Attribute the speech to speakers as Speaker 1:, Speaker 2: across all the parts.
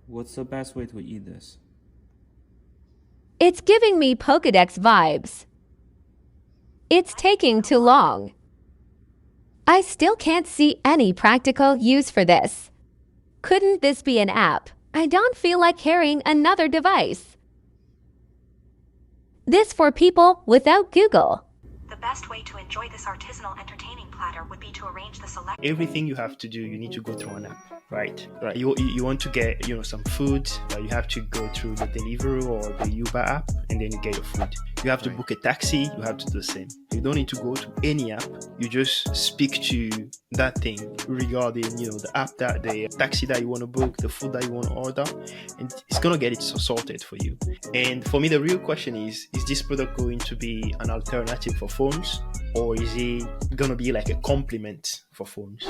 Speaker 1: What's the best way to eat this?
Speaker 2: It's giving me Pokédex vibes. It's taking too long. I still can't see any practical use for this. Couldn't this be an app? I don't feel like carrying another device. This for people without Google.
Speaker 3: The best way to enjoy this artisanal entertaining platter would be to arrange the select.
Speaker 4: Everything you have to do, you need to go through an app, right?
Speaker 5: Right.
Speaker 4: You want to get some food, you have to go through the Deliveroo or the Uber app, and then you get your food. You have to
Speaker 5: Right.
Speaker 4: book a taxi, you have to do the same. You don't need to go to any app. You just speak to that thing regarding the app, that the taxi that you want to book, the food that you want to order, and it's gonna get it sorted for you. And for me, the real question is this product going to be an alternative for phones, or is it gonna be like a complement for phones?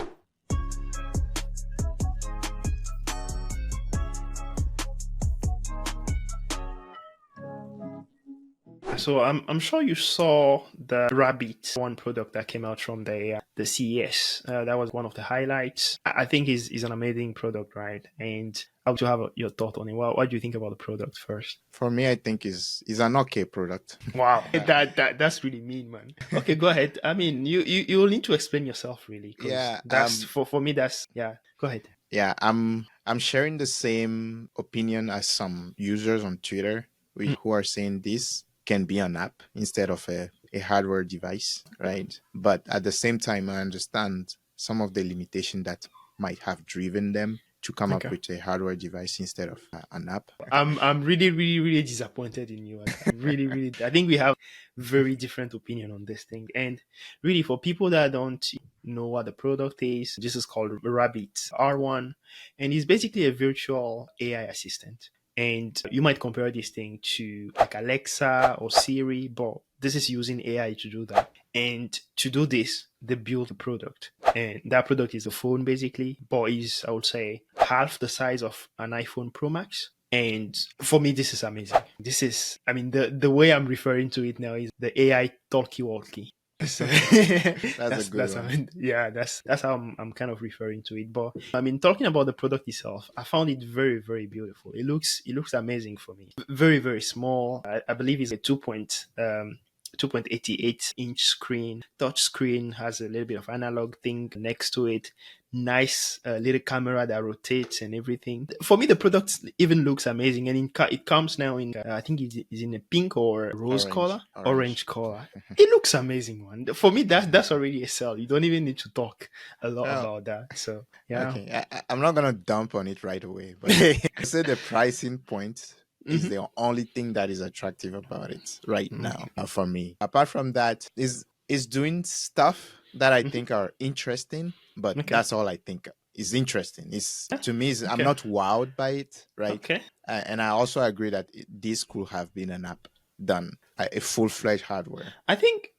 Speaker 4: So I'm sure you saw the Rabbit one product that came out from the CES. That was one of the highlights. I think is an amazing product, right? And I want to have your thought on it. What do you think about the product first?
Speaker 5: For me, I think is an okay product.
Speaker 4: Wow, that's really mean, man. Okay, go ahead. I mean, you'll need to explain yourself, really, because
Speaker 5: Yeah.
Speaker 4: that's for me. That's yeah. Go ahead.
Speaker 5: Yeah. I'm sharing the same opinion as some users on Twitter who are saying this can be an app instead of a hardware device, right? But at the same time, I understand some of the limitation that might have driven them to come up
Speaker 4: Okay.
Speaker 5: with a hardware device instead of an app.
Speaker 4: I'm really, really, really disappointed in you. Really, really. I think we have very different opinion on this thing. And really, for people that don't know what the product is, this is called Rabbit R1, and it's basically a virtual AI assistant. And you might compare this thing to like Alexa or Siri, but this is using AI to do that. And to do this, they built a product. And that product is a phone basically, but is, I would say, half the size of an iPhone Pro Max. And for me, this is amazing. This is, I mean, the way I'm referring to it now is the AI talkie walkie. So
Speaker 5: That's a good
Speaker 4: that's
Speaker 5: one.
Speaker 4: I mean, yeah, that's how I'm kind of referring to it. But I mean, talking about the product itself, I found it very, very beautiful. It looks amazing for me. Very, very small. I believe it's a 2.88 inch screen. Touch screen, has a little bit of analog thing next to it. Nice little camera that rotates and everything. For me, the product even looks amazing, and it comes now in I think it's in a pink or rose color, orange color. It looks amazing, man. For me, that's already a sell. You don't even need to talk a lot
Speaker 5: Well,
Speaker 4: about that. So yeah.
Speaker 5: okay. I'm not gonna dump on it right away, but I say the pricing point is
Speaker 4: Mhm.
Speaker 5: the only thing that is attractive about it right now
Speaker 4: Okay.
Speaker 5: for me. Apart from that, is doing stuff that I
Speaker 4: Mhm.
Speaker 5: think are interesting, but
Speaker 4: Okay.
Speaker 5: that's all I think is interesting. Is
Speaker 4: Yeah.
Speaker 5: to me, I'm
Speaker 4: Okay.
Speaker 5: not wowed by it, right?
Speaker 4: Okay.
Speaker 5: And I also agree that this could have been an app done, a full-fledged hardware.
Speaker 4: I think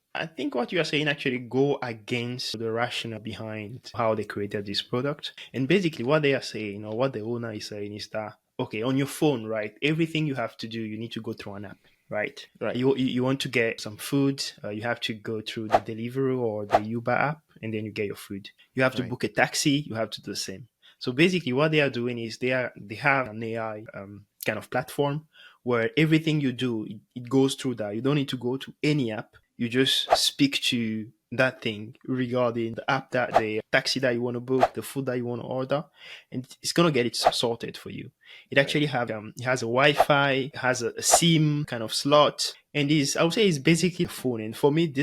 Speaker 4: what you are saying actually go against the rationale behind how they created this product. And basically what they are saying, or what the owner is saying, is that okay, on your phone, right? Everything you have to do, you need to go through an app, right?
Speaker 5: Right,
Speaker 4: You want to get some food, you have to go through the Deliveroo or the Uber app, and then you get your food. You have to
Speaker 5: right,
Speaker 4: book a taxi, you have to do the same. So basically, what they are doing is they have an AI kind of platform where everything you do, it goes through that. You don't need to go to any app. You just speak to that thing regarding the app, that the taxi that you want to book, the food that you want to order, and it's gonna get it sorted for you. It
Speaker 5: right,
Speaker 4: actually have it has a Wi-Fi, it has a SIM kind of slot, and is I would say it's basically a phone. And for me,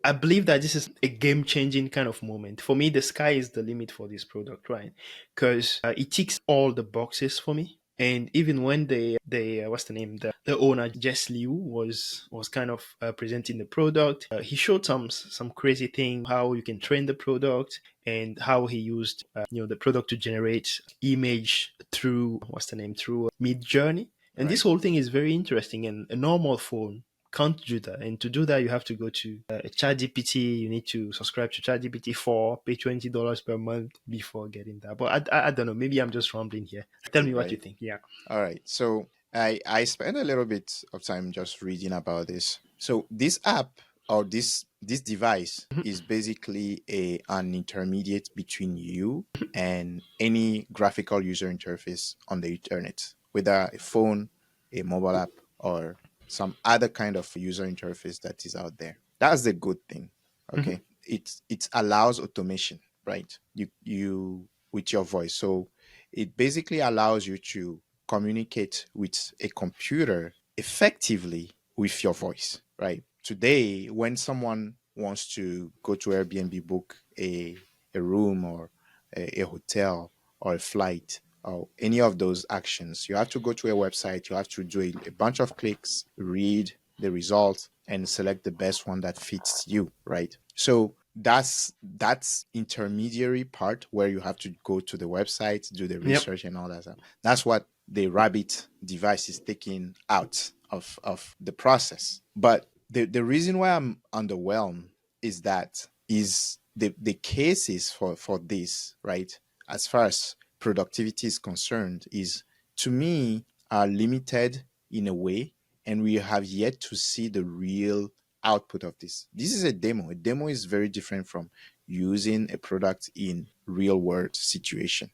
Speaker 4: I believe that this is a game changing kind of moment. For me, the sky is the limit for this product, right? Because it ticks all the boxes for me. And even when the what's the name, the owner Jess Liu was kind of presenting the product, he showed some crazy thing how you can train the product, and how he used the product to generate image through what's the name, through Mid Journey. And this
Speaker 5: right.
Speaker 4: whole thing is very interesting, and a normal phone can't do that. And to do that, you have to go to Chat GPT. You need to subscribe to Chat GPT for pay $20 per month before getting that. But I don't know. Maybe I'm just rambling here. Tell me what you
Speaker 5: Right.
Speaker 4: think. Yeah.
Speaker 5: All right. So I spent a little bit of time just reading about this. So this app or this device is basically an intermediate between you and any graphical user interface on the internet, whether a phone, a mobile app, or some other kind of user interface that is out there. That's the good thing. Okay. It allows automation, right? You with your voice. So it basically allows you to communicate with a computer effectively with your voice, right? Today, when someone wants to go to Airbnb, book a room or a hotel or a flight or any of those actions, you have to go to a website, you have to do a bunch of clicks, read the results, and select the best one that fits you, right? So that's intermediary part where you have to go to the website, do the
Speaker 4: Yep.
Speaker 5: research and all that stuff. That's what the Rabbit device is taking out of the process. But the reason why I'm underwhelmed is that is the cases for this, right, as far as productivity is concerned, is to me are limited in a way, and we have yet to see the real output of this. This is a demo. A demo is very different from using a product in real world situation.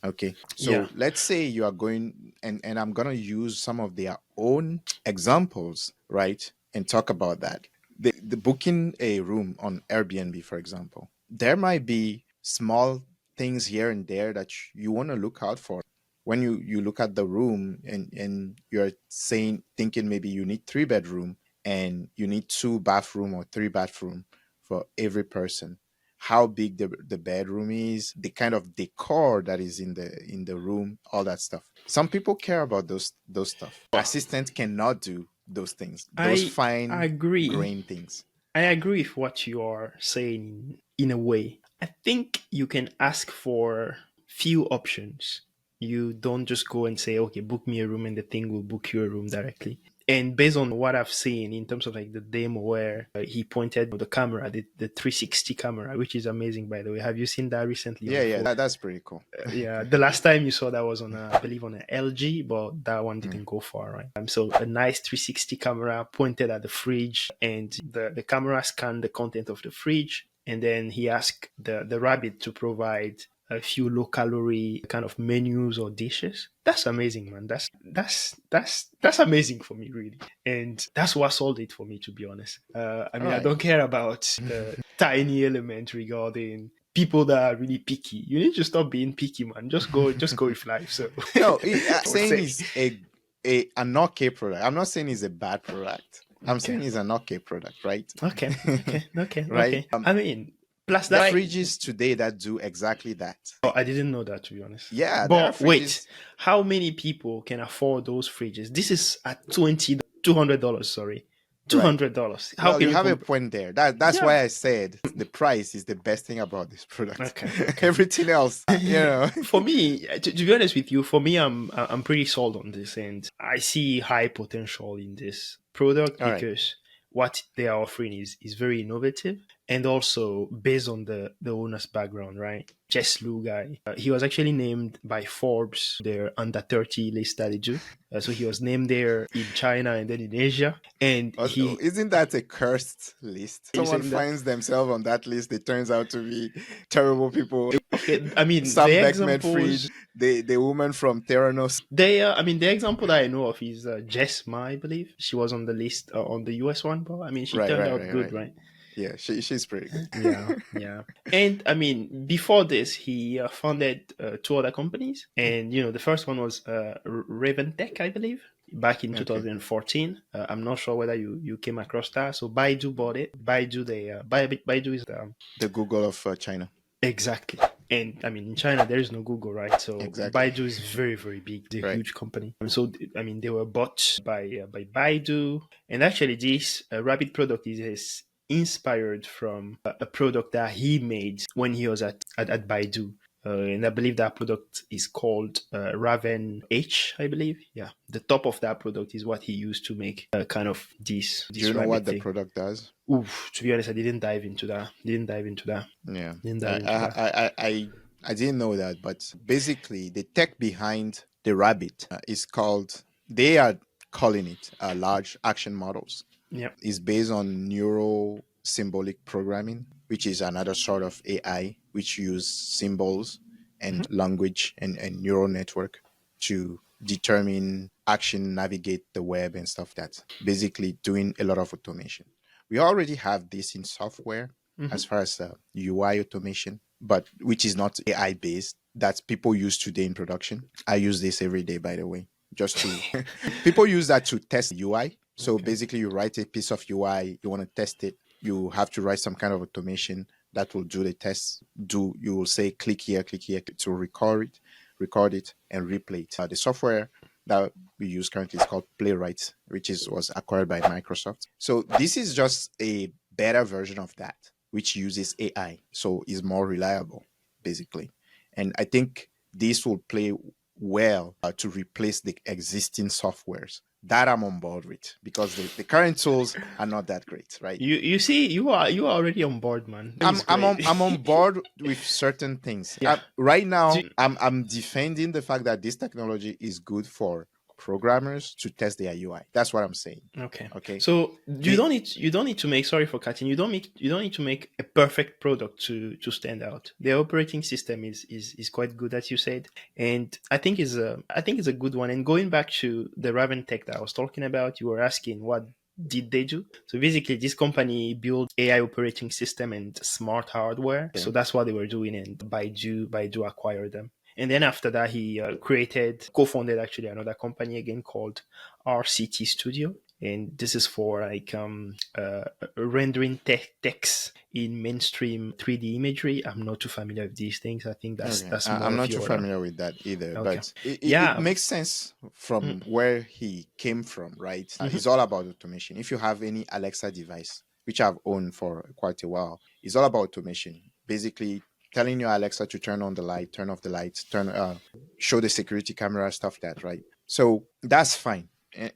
Speaker 5: Okay. So
Speaker 4: Yeah.
Speaker 5: let's say you are going, and I'm going to use some of their own examples, right? And talk about that. The booking a room on Airbnb, for example, there might be small things here and there that you want to look out for. When you look at the room and you're thinking maybe you need 3 bedroom and you need 2 bathroom or 3 bathroom for every person, how big the bedroom is, the kind of decor that is in the room, all that stuff. Some people care about those stuff. Assistants cannot do those things, those
Speaker 4: I
Speaker 5: fine
Speaker 4: agree.
Speaker 5: grain things.
Speaker 4: I agree with what you are saying in a way. I think you can ask for few options. You don't just go and say, okay, book me a room and the thing will book you a room directly. And based on what I've seen in terms of like the demo where he pointed the camera, the 360 camera, which is amazing, by the way. Have you seen that recently?
Speaker 5: Yeah, that's pretty cool.
Speaker 4: Yeah, the last time you saw that was on, I believe, on an LG, but that one didn't go far, right? So a nice 360 camera pointed at the fridge, and the camera scanned the content of the fridge, and then he asked the rabbit to provide a few low calorie kind of menus or dishes. That's amazing, man. That's amazing for me, really, and that's what sold it for me, to be honest. I mean, I
Speaker 5: Right.
Speaker 4: don't care about the tiny element regarding people that are really picky. You need to stop being picky, man. Just go with life. So
Speaker 5: No,
Speaker 4: I
Speaker 5: I'm
Speaker 4: would
Speaker 5: saying
Speaker 4: say.
Speaker 5: is an okay product. I'm not saying it's a bad product. I'm
Speaker 4: Okay.
Speaker 5: saying it's an okay product, right?
Speaker 4: Okay.
Speaker 5: Right.
Speaker 4: I mean, plus
Speaker 5: There are
Speaker 4: that.
Speaker 5: fridges today that do exactly that.
Speaker 4: Oh, I didn't know that, to be honest.
Speaker 5: Yeah, there are
Speaker 4: But wait,
Speaker 5: fridges.
Speaker 4: how many people can afford those fridges? This is at $200. Sorry,
Speaker 5: Right.
Speaker 4: $200. How
Speaker 5: Well,
Speaker 4: can
Speaker 5: you
Speaker 4: you
Speaker 5: have a point there. That's
Speaker 4: Yeah.
Speaker 5: why I said the price is the best thing about this product.
Speaker 4: Okay.
Speaker 5: Everything else,
Speaker 4: For me, to be honest with you, for me, I'm pretty sold on this, and I see high potential in this product
Speaker 5: All right.
Speaker 4: because what they are offering is very innovative and also based on the owner's background, right? Jess Lu guy, he was actually named by Forbes their under 30 list that they do. So he was named there in China and then in Asia, and
Speaker 5: Also,
Speaker 4: he.
Speaker 5: isn't that a cursed list?
Speaker 4: Are you
Speaker 5: Someone
Speaker 4: saying that?
Speaker 5: finds themselves on that list, it turns out to be terrible people.
Speaker 4: Okay, I mean
Speaker 5: Sam
Speaker 4: the
Speaker 5: Beckman-Fried,
Speaker 4: examples.
Speaker 5: the woman from Theranos.
Speaker 4: I mean, the example that I know of is Jess Ma, I believe. She was on the list on the US one, but I mean, she
Speaker 5: Right,
Speaker 4: turned
Speaker 5: right,
Speaker 4: out
Speaker 5: right,
Speaker 4: good,
Speaker 5: right.
Speaker 4: right?
Speaker 5: Yeah, she's pretty good.
Speaker 4: Yeah. And I mean, before this, he founded two other companies. And, the first one was Raven Tech, I believe, back in
Speaker 5: Okay.
Speaker 4: 2014. I'm not sure whether you came across that. So Baidu bought it. Baidu is the.
Speaker 5: The Google of China.
Speaker 4: Exactly. And I mean, in China, there is no Google, right? So
Speaker 5: Exactly.
Speaker 4: Baidu is very, very big. It's a
Speaker 5: Right.
Speaker 4: huge company. And so, I mean, they were bought by Baidu. And actually, this Rabbit product is inspired from a product that he made when he was at Baidu. And I believe that product is called Raven H, I believe. Yeah. The top of that product is what he used to make kind of this
Speaker 5: Do you know
Speaker 4: rabbit
Speaker 5: what the
Speaker 4: thing.
Speaker 5: product does?
Speaker 4: Oof, to be honest, I didn't dive into that.
Speaker 5: Yeah.
Speaker 4: Didn't dive into that.
Speaker 5: I didn't know that, but basically the tech behind the Rabbit is called, they are calling it large action models.
Speaker 4: Yep.
Speaker 5: Is based on neural symbolic programming, which is another sort of AI which use symbols and language and neural network to determine action, navigate the web and stuff that basically doing a lot of automation. We already have this in software as far as UI automation, but which is not AI based that people use today in production. I use this every day, by the way, just to people use that to test UI. So basically, you write a piece of UI, you want to test it, you have to write some kind of automation that will do the test. You will say click here to record it, and replay it. The software that we use currently is called Playwright, which was acquired by Microsoft. So this is just a better version of that, which uses AI, so is more reliable, basically. And I think this will play well to replace the existing softwares that I'm on board with, because the current tools are not that great, right?
Speaker 4: You see, you are already on board, man.
Speaker 5: I'm on board with certain things.
Speaker 4: Yeah.
Speaker 5: Right now, I'm defending the fact that this technology is good for programmers to test their UI. That's what I'm saying.
Speaker 4: Okay. So you don't need to make, sorry for cutting. You don't need to make a perfect product to stand out. The operating system is quite good, as you said, and I think is a good one. And going back to the Raven Tech that I was talking about, you were asking what did they do? So basically, this company built AI operating system and smart hardware. So that's what they were doing, and Baidu acquired them. And then after that, he co-founded actually another company again called RCT Studio. And this is for like rendering text in mainstream 3D imagery. I'm not too familiar with these things. I think that's more
Speaker 5: I'm
Speaker 4: of
Speaker 5: not too
Speaker 4: your,
Speaker 5: familiar with that either.
Speaker 4: Okay.
Speaker 5: But it makes sense from where he came from, right? It's all about automation. If you have any Alexa device, which I've owned for quite a while, it's all about automation. Basically, telling your Alexa to turn on the light, turn off the lights, show the security camera, stuff that, right? So that's fine.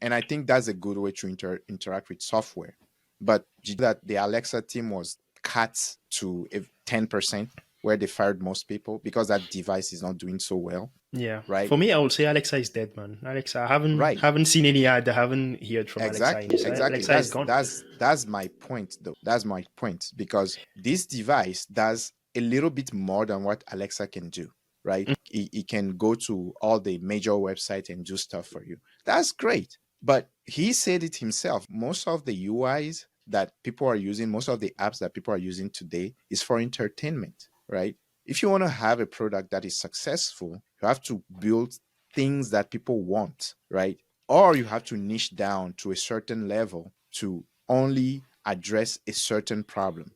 Speaker 5: And I think that's a good way to interact with software. But that the Alexa team was cut to 10%, where they fired most people because that device is not doing so well.
Speaker 4: Yeah.
Speaker 5: Right.
Speaker 4: For me, I would say Alexa is dead, man. Alexa, I
Speaker 5: Right.
Speaker 4: haven't seen any ad. I haven't heard from
Speaker 5: Exactly.
Speaker 4: Alexa. Alexa is gone.
Speaker 5: That's my point, though. That's my point, because this device does a little bit more than what Alexa can do. Right. It can go to all the major websites and do stuff for you. That's great. But he said it himself. Most of the UIs that people are using, most of the apps that people are using today is for entertainment, right? If you want to have a product that is successful, you have to build things that people want, right? Or you have to niche down to a certain level to only address a certain problem.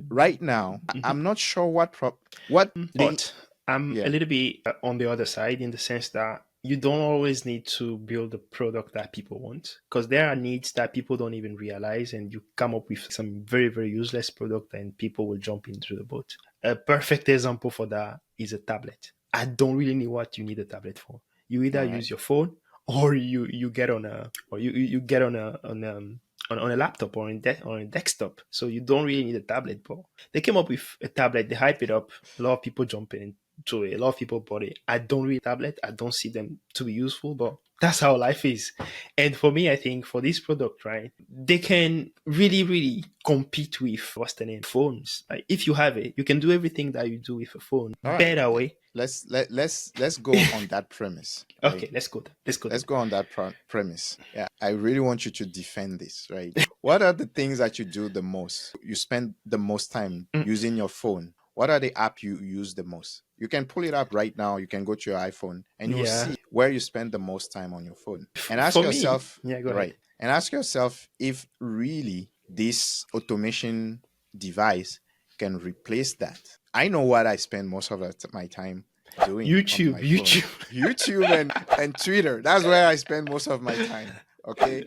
Speaker 5: Right now, I'm not sure
Speaker 4: But I'm a little bit on the other side, in the sense that you don't always need to build a product that people want, because there are needs that people don't even realize, and you come up with some very, very useless product and people will jump into the boat. A perfect example for that is a tablet. I don't really know what you need a tablet for. You either use your phone, or you get on a laptop or on a desktop. So you don't really need a tablet. But they came up with a tablet, they hype it up, a lot of people jump into it, a lot of people bought it. I don't read tablet, I don't see them to be useful, but that's how life is. And for me, I think for this product, right, they can really, really compete with, what's the name, phones. Like, if you have it, you can do everything that you do with a phone better way.
Speaker 5: Let's go on that premise. Right?
Speaker 4: Okay, let's go.
Speaker 5: Let's go on that premise. Yeah, I really want you to defend this, right? What are the things that you do the most? You spend the most time using your phone. What are the apps you use the most? You can pull it up right now. You can go to your iPhone and you'll see where you spend the most time on your phone. And ask yourself,
Speaker 4: go ahead.
Speaker 5: right? And ask yourself if really this automation device can replace that. I know what I spend most of my time doing.
Speaker 4: YouTube
Speaker 5: and Twitter. That's where I spend most of my time. Okay,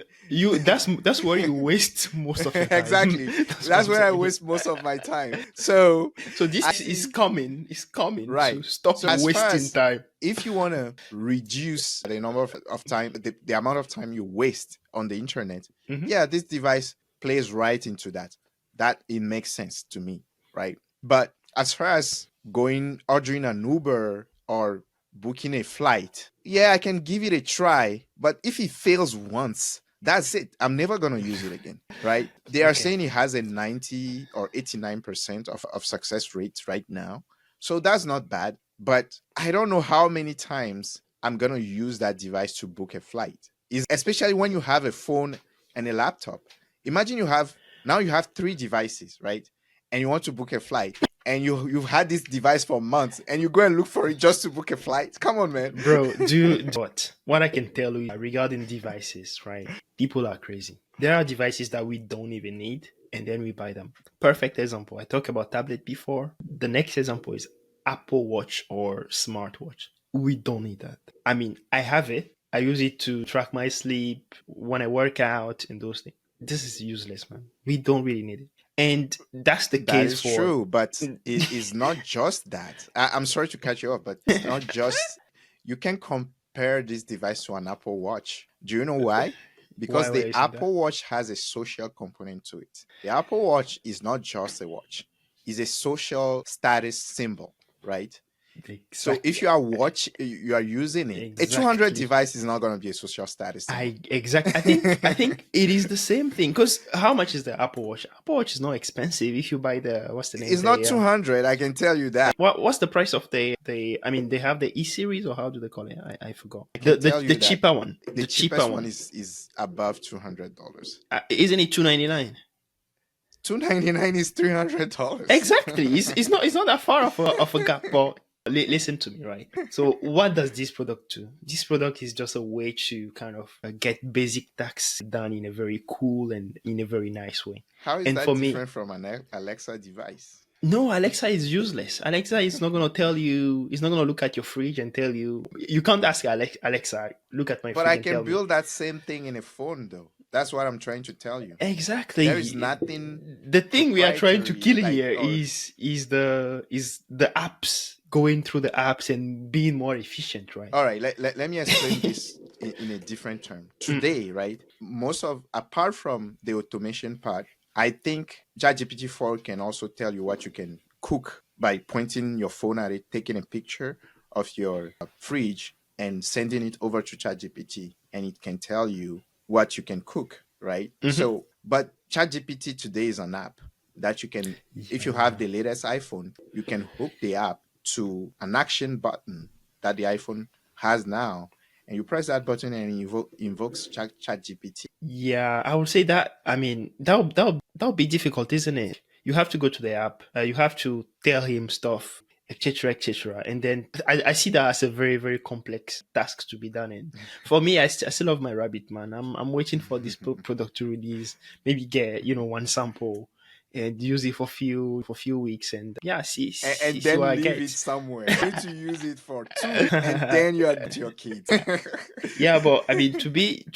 Speaker 4: that's where you waste most of your time.
Speaker 5: Exactly. That's where I waste most of my time. So
Speaker 4: this is coming. It's coming.
Speaker 5: Right.
Speaker 4: So stop wasting time.
Speaker 5: If you want to reduce the number of time, the amount of time you waste on the internet, this device plays right into that. That it makes sense to me, right? But as far as ordering an Uber or booking a flight, I can give it a try. But if it fails once, That's it. I'm never going to use it again, right? They are
Speaker 4: Okay.
Speaker 5: saying it has a 90 or 89% of success rates right now. So that's not bad. But I don't know how many times I'm going to use that device to book a flight. Especially when you have a phone and a laptop. Imagine you have 3 devices, right? And you want to book a flight. And you've had this device for months and you go and look for it just to book a flight. Come on, man.
Speaker 4: Bro, what I can tell you regarding devices, right? People are crazy. There are devices that we don't even need, and then we buy them. Perfect example. I talked about tablet before. The next example is Apple Watch or smartwatch. We don't need that. I mean, I have it. I use it to track my sleep when I work out and those things. This is useless, man. We don't really need it. And that's the
Speaker 5: That
Speaker 4: case
Speaker 5: is
Speaker 4: for
Speaker 5: true, but it is not just that. I'm sorry to cut you off, but it's not just. You can compare this device to an Apple Watch. Do you know why?
Speaker 4: why
Speaker 5: Because
Speaker 4: were
Speaker 5: the
Speaker 4: you saying that?
Speaker 5: Apple Watch has a social component to it. The Apple Watch is not just a watch; it's a social status symbol, right? So if
Speaker 4: Exactly.
Speaker 5: you are using it. A 200
Speaker 4: Exactly.
Speaker 5: device is not going to be a social status symbol.
Speaker 4: I think it is the same thing because how much is the Apple Watch? Apple Watch is not expensive if you buy the what's the name
Speaker 5: It's not 200, I can tell you that.
Speaker 4: what's the price of the I mean they have the E series or how do they call it? I forgot.
Speaker 5: I can tell
Speaker 4: The
Speaker 5: you that
Speaker 4: cheaper one.
Speaker 5: the
Speaker 4: The cheaper
Speaker 5: cheapest one
Speaker 4: one.
Speaker 5: is above $200.
Speaker 4: Isn't it 299?
Speaker 5: $299 is $300.
Speaker 4: Exactly. It's not that far of a gap, but listen to me, right? So what does this product do? This product is just a way to kind of get basic tax done in a very cool and in a very nice way.
Speaker 5: How is
Speaker 4: And
Speaker 5: that
Speaker 4: for me,
Speaker 5: different from an Alexa device?
Speaker 4: no, Alexa is useless. Alexa is not going to tell you, it's not going to look at your fridge and tell you, you can't ask Alexa, look at my
Speaker 5: But I
Speaker 4: fridge and
Speaker 5: can
Speaker 4: tell me.
Speaker 5: build that same thing in a phone, though. That's what I'm trying to tell you.
Speaker 4: Exactly.
Speaker 5: There is nothing
Speaker 4: The thing we are trying to
Speaker 5: proprietary,
Speaker 4: kill
Speaker 5: like,
Speaker 4: here
Speaker 5: or
Speaker 4: is the apps, going through the apps and being more efficient, right?
Speaker 5: all right. Let me explain this in a different term. Today, right? Apart from the automation part, I think ChatGPT 4 can also tell you what you can cook by pointing your phone at it, taking a picture of your fridge, and sending it over to ChatGPT, and it can tell you what you can cook, right? So, but ChatGPT today is an app that you can, if you have the latest iPhone, you can hook the app to an action button that the iPhone has now, and you press that button and it invokes ChatGPT.
Speaker 4: Yeah, I would say that. I mean, that'll be difficult, isn't it? You have to go to the app. You have to tell him stuff, etc., etc. And then I see that as a very, very complex task to be done. And for me, I still love my rabbit, man. I'm waiting for this product to release. Maybe get one sample and use it for few weeks, and yeah,
Speaker 5: And
Speaker 4: see what
Speaker 5: then
Speaker 4: I
Speaker 5: leave it
Speaker 4: get.
Speaker 5: somewhere. You need to use it for 2 weeks, and then you are to your kids.
Speaker 4: Yeah, but I mean, to be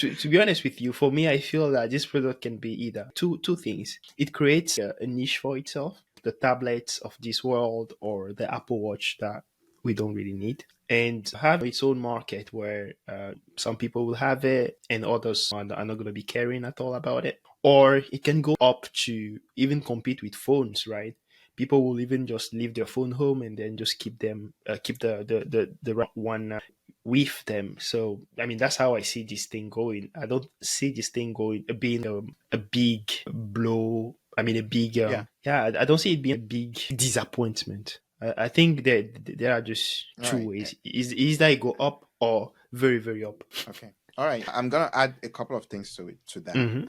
Speaker 4: honest with you, for me, I feel that this product can be either two things. It creates a niche for itself, the tablets of this world or the Apple Watch that we don't really need, and have its own market where some people will have it and others are not going to be caring at all about it. Or it can go up to even compete with phones, right? People will even just leave their phone home and then just keep the right one with them. So I mean, that's how I see this thing going. I don't see this thing going being a big blow. I mean, a big
Speaker 5: Yeah.
Speaker 4: yeah. I don't see it being a big disappointment. I think that there are just
Speaker 5: All
Speaker 4: two
Speaker 5: right.
Speaker 4: ways: is either it go up or very very up.
Speaker 5: Okay. All right. I'm gonna add a couple of things to that.
Speaker 4: Mm-hmm.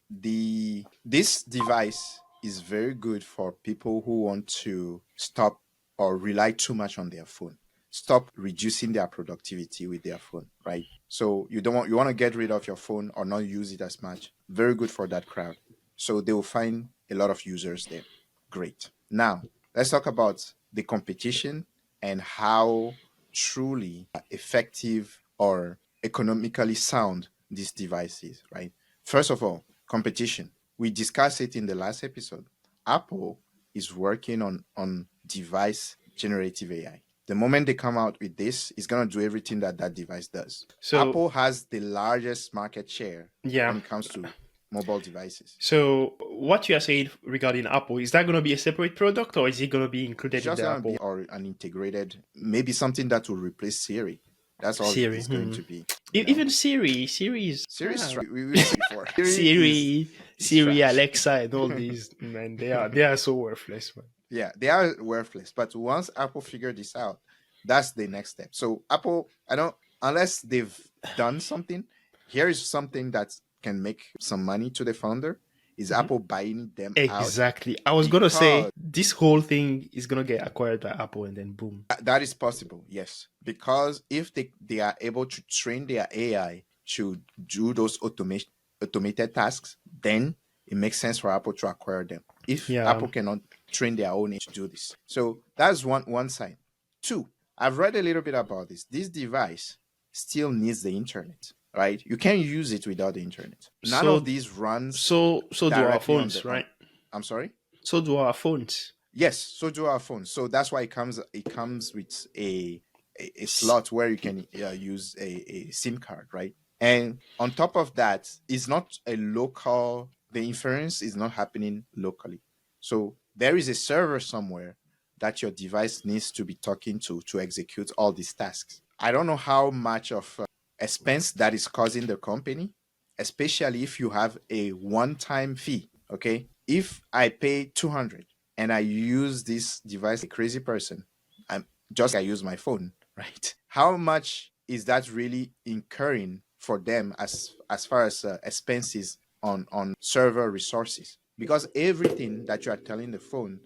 Speaker 5: This device is very good for people who want to stop or rely too much on their phone. Stop reducing their productivity with their phone, right? So you want to get rid of your phone or not use it as much. Very good for that crowd. So they will find a lot of users there. Great. Now, let's talk about the competition and how truly effective or economically sound this device is, right? First of all, competition. We discussed it in the last episode. Apple is working on device generative AI. The moment they come out with this, it's going to do everything that device does.
Speaker 4: So
Speaker 5: Apple has the largest market share
Speaker 4: yeah.
Speaker 5: when it comes to mobile devices.
Speaker 4: So what you are saying regarding Apple, is that going to be a separate product or is it going to be included
Speaker 5: It's
Speaker 4: in
Speaker 5: just
Speaker 4: the
Speaker 5: going to
Speaker 4: Apple
Speaker 5: be or an integrated, maybe something that will replace Siri. That's all
Speaker 4: Siri?
Speaker 5: it's going to be. You know,
Speaker 4: Even Siri is
Speaker 5: Siri's we've said before. Siri is
Speaker 4: Siri,
Speaker 5: trash.
Speaker 4: Alexa, and all these, man, they are so worthless, man.
Speaker 5: Yeah, they are worthless. But once Apple figured this out, that's the next step. So Apple, I don't unless they've done something. Here is something that can make some money to the founder. Is
Speaker 4: Mhm.
Speaker 5: Apple buying them out?
Speaker 4: Exactly. I was gonna say
Speaker 5: Because
Speaker 4: this whole thing is gonna get acquired by Apple, and then boom.
Speaker 5: that is possible, yes. Because if they are able to train their AI to do those automated tasks, then it makes sense for Apple to acquire them. If
Speaker 4: Yeah.
Speaker 5: Apple cannot train their own to do this. So that's one side. Two, I've read a little bit about this. This device still needs the internet, right? You can't use it without the internet. None of
Speaker 4: So
Speaker 5: these runs
Speaker 4: so do our
Speaker 5: directly on
Speaker 4: phones,
Speaker 5: the on
Speaker 4: right?
Speaker 5: I'm sorry?
Speaker 4: So do our phones.
Speaker 5: Yes, so do our phones. So that's why it comes with a
Speaker 4: S-
Speaker 5: slot where you can use a SIM card, right? And on top of that, it's not a local. The inference is not happening locally. So there is a server somewhere that your device needs to be talking to execute all these tasks. I don't know how much of expense that is causing the company, especially if you have a one-time fee. Okay, if I pay 200 and I use this device like a crazy person, I'm just like I use my phone, right? How much is that really incurring for them as far as expenses on server resources? Because everything that you are telling the phone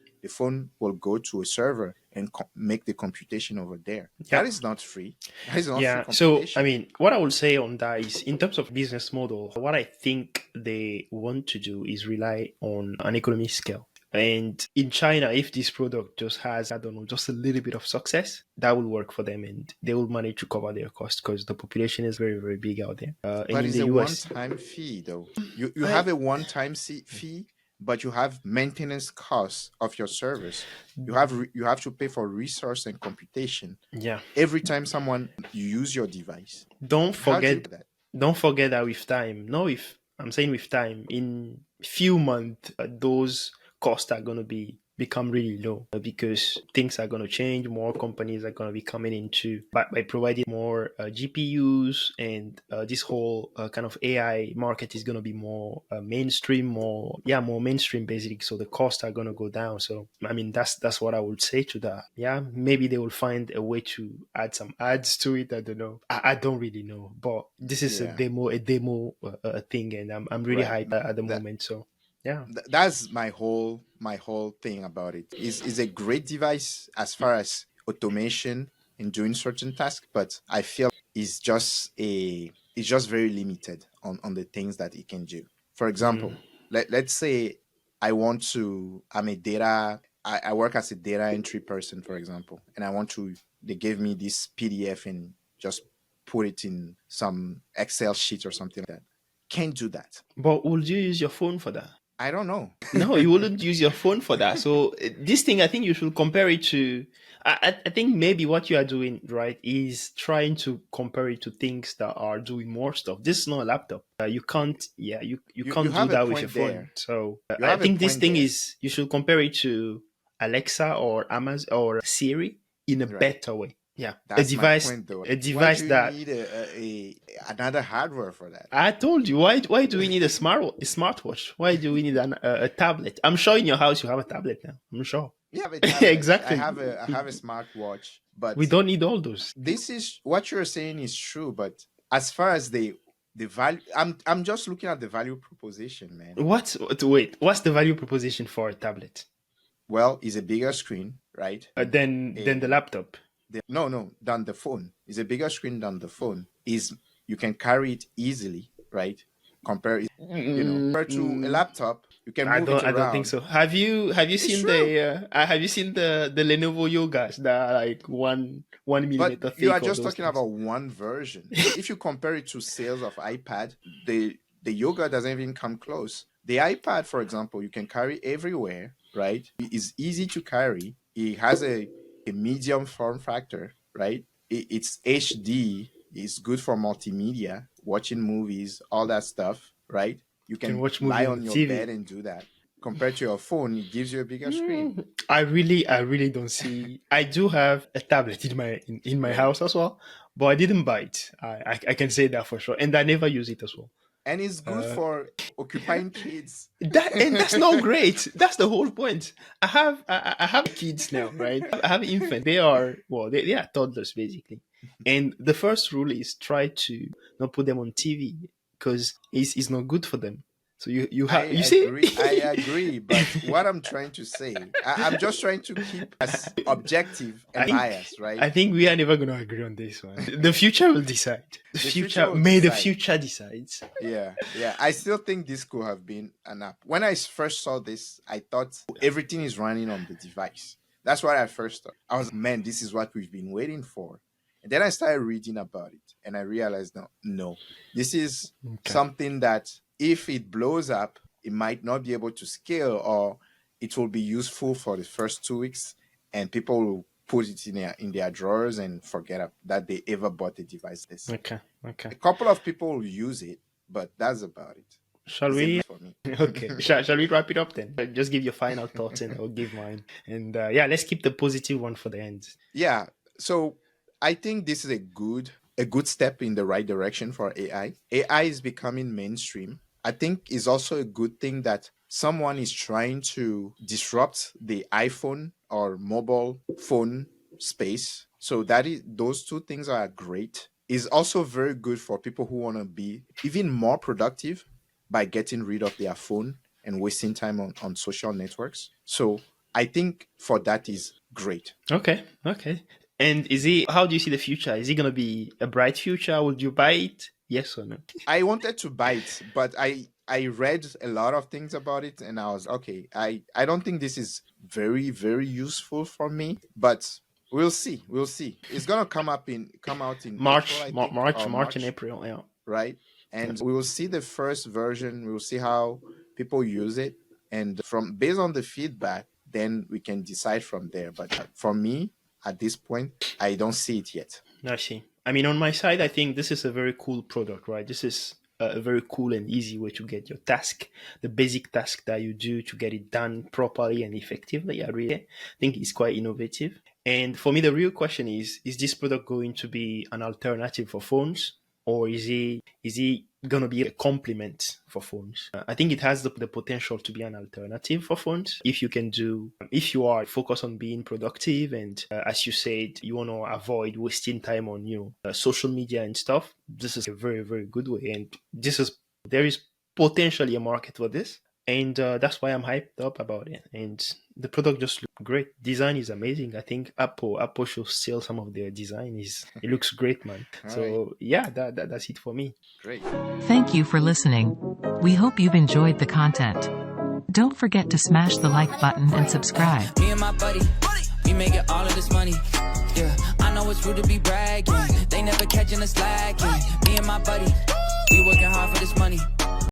Speaker 5: will go to a server and make the computation over there.
Speaker 4: Yeah.
Speaker 5: That is not free. That is not free
Speaker 4: Yeah. So, I
Speaker 5: computation.
Speaker 4: mean, what I would say on that is in terms of business model, what I think they want to do is rely on an economy scale. And in China, if this product just has, I don't know, just a little bit of success, that will work for them and they will manage to cover their cost because the population is very, very big out there. And
Speaker 5: But
Speaker 4: in
Speaker 5: it's
Speaker 4: the
Speaker 5: a
Speaker 4: US,
Speaker 5: one-time fee, though. You
Speaker 4: I,
Speaker 5: have a one-time fee, but you have maintenance costs of your service. You have to pay for resource and computation
Speaker 4: yeah,
Speaker 5: every time someone you use your device.
Speaker 4: don't
Speaker 5: How do you
Speaker 4: forget
Speaker 5: do that?
Speaker 4: don't forget that with time, no, if I'm saying with time, in few months, those costs are going to become really low because things are going to change. More companies are going to be coming into by providing more GPUs, and this whole kind of AI market is going to be more mainstream, more mainstream basically. So the costs are going to go down. So I mean, that's what I would say to that. Yeah, maybe they will find a way to add some ads to it. I don't know. I don't really know, but this is
Speaker 5: Yeah,
Speaker 4: a demo thing, and I'm really
Speaker 5: right.
Speaker 4: hyped at the
Speaker 5: That
Speaker 4: moment. So yeah.
Speaker 5: that's my whole thing about it. Is a great device as far as automation and doing certain tasks, but I feel it's just very limited on the things that it can do. For
Speaker 4: Mm.
Speaker 5: example, let's say I'm a data I work as a data entry person, for example, and they gave me this PDF and just put it in some Excel sheet or something like that. Can't do that.
Speaker 4: But would you use your phone for that?
Speaker 5: I don't know.
Speaker 4: No, you wouldn't use your phone for that. So this thing, I think you should compare it to. I think maybe what you are doing right is trying to compare it to things that are doing more stuff. This is not a laptop. You can't. Yeah, you
Speaker 5: You
Speaker 4: can't do
Speaker 5: have a
Speaker 4: that with your
Speaker 5: point
Speaker 4: phone.
Speaker 5: there.
Speaker 4: So
Speaker 5: You
Speaker 4: I
Speaker 5: have a
Speaker 4: think this
Speaker 5: point
Speaker 4: thing
Speaker 5: there.
Speaker 4: is you should compare it to Alexa or Amazon or Siri in a
Speaker 5: Right.
Speaker 4: better way. Yeah,
Speaker 5: That's my point though.
Speaker 4: a
Speaker 5: Why
Speaker 4: device
Speaker 5: do you
Speaker 4: that
Speaker 5: need another hardware for that?
Speaker 4: I told you. Why do we need a smartwatch? Why do we need a tablet? I'm sure in your house you have a tablet now. I'm sure.
Speaker 5: You have a tablet.
Speaker 4: Exactly.
Speaker 5: I have a smartwatch,
Speaker 4: We
Speaker 5: but
Speaker 4: don't need all those.
Speaker 5: this is what you're saying is true, but as far as the value I'm just looking at the value proposition, man.
Speaker 4: Wait? What's the value proposition for a tablet?
Speaker 5: Well, it's a bigger screen, right?
Speaker 4: Then the
Speaker 5: A
Speaker 4: laptop.
Speaker 5: no, than the phone. It's a bigger screen than the phone. Is you can carry it easily, right? Compare it, compared to a laptop, you can move it
Speaker 4: I don't think
Speaker 5: around.
Speaker 4: so. Have you
Speaker 5: It's
Speaker 4: seen
Speaker 5: true.
Speaker 4: the Lenovo Yogas that are like one
Speaker 5: But
Speaker 4: millimeter
Speaker 5: you are
Speaker 4: thick or
Speaker 5: just
Speaker 4: those
Speaker 5: talking
Speaker 4: things?
Speaker 5: about one version. If you compare it to sales of iPad, the yoga doesn't even come close. The iPad, for example, you can carry everywhere, right? It is easy to carry. It has a medium form factor, right? It's HD. It's good for multimedia, watching movies, all that stuff, right? You
Speaker 4: You can
Speaker 5: can
Speaker 4: watch movie
Speaker 5: lie
Speaker 4: on the
Speaker 5: on your bed
Speaker 4: TV.
Speaker 5: and do that. compared to your phone, it gives you a bigger screen.
Speaker 4: I really don't see. I do have a tablet in my
Speaker 5: Right.
Speaker 4: house as well, but I didn't buy it. I can say that for sure, and I never use it as well.
Speaker 5: And it's good for occupying kids.
Speaker 4: That's not great. That's the whole point. I have kids now, right? I have infants. They are toddlers basically. And the first rule is try to not put them on TV because it's not good for them. So you see.
Speaker 5: I agree. But what I'm trying to say, I'm just trying to keep as objective and biased, right?
Speaker 4: I think we are never going to agree on this one. The future will decide. The future decides.
Speaker 5: Yeah. I still think this could have been an app. When I first saw this, I thought everything is running on the device. That's what I first thought. I was, man, this is what we've been waiting for. And then I started reading about it, and I realized, no, this is something that if it blows up, it might not be able to scale, or it will be useful for the first 2 weeks, and people will put it in their drawers and forget that they ever bought a device this.
Speaker 4: Okay.
Speaker 5: A couple of people will use it, but that's about it.
Speaker 4: Shall we? For me. Okay. Shall we wrap it up then? Just give your final thoughts, and I'll give mine. And let's keep the positive one for the end.
Speaker 5: Yeah. So I think this is a good step in the right direction for AI. AI is becoming mainstream. I think it's also a good thing that someone is trying to disrupt the iPhone or mobile phone space. So those two things are great. It's also very good for people who want to be even more productive by getting rid of their phone and wasting time on social networks. So I think for that is great.
Speaker 4: Okay. And how do you see the future? Is it going to be a bright future? Would you buy it? Yes or no?
Speaker 5: I wanted to buy it, but I read a lot of things about it, and I was okay. I don't think this is very, very useful for me, but we'll see. It's gonna come out in
Speaker 4: March,
Speaker 5: April,
Speaker 4: March and April, yeah.
Speaker 5: Right, and we will see the first version. We will see how people use it, and based on the feedback, then we can decide from there. But for me, at this point, I don't see it yet.
Speaker 4: I see. I mean, on my side, I think this is a very cool product, right? This is a very cool and easy way to get your task, the basic task that you do, to get it done properly and effectively. I really think it's quite innovative. And for me, the real question is this product going to be an alternative for phones, or is it going to be a complement for phones? I think it has the potential to be an alternative for phones. If you are focused on being productive, and as you said, you want to avoid wasting time on social media and stuff, this is a very, very good way. And there is potentially a market for this. And that's why I'm hyped up about it. And the product just looks great. Design is amazing. I think Apple should sell some of their design. It looks great, man. So yeah, that's it for me.
Speaker 5: Great.
Speaker 6: Thank you for listening. We hope you've enjoyed the content. Don't forget to smash the like button and subscribe.
Speaker 7: Me and my buddy, we making all of this money. Yeah, I know it's rude to be bragging. They never catching us slacking. Me and my buddy, we working hard for this money.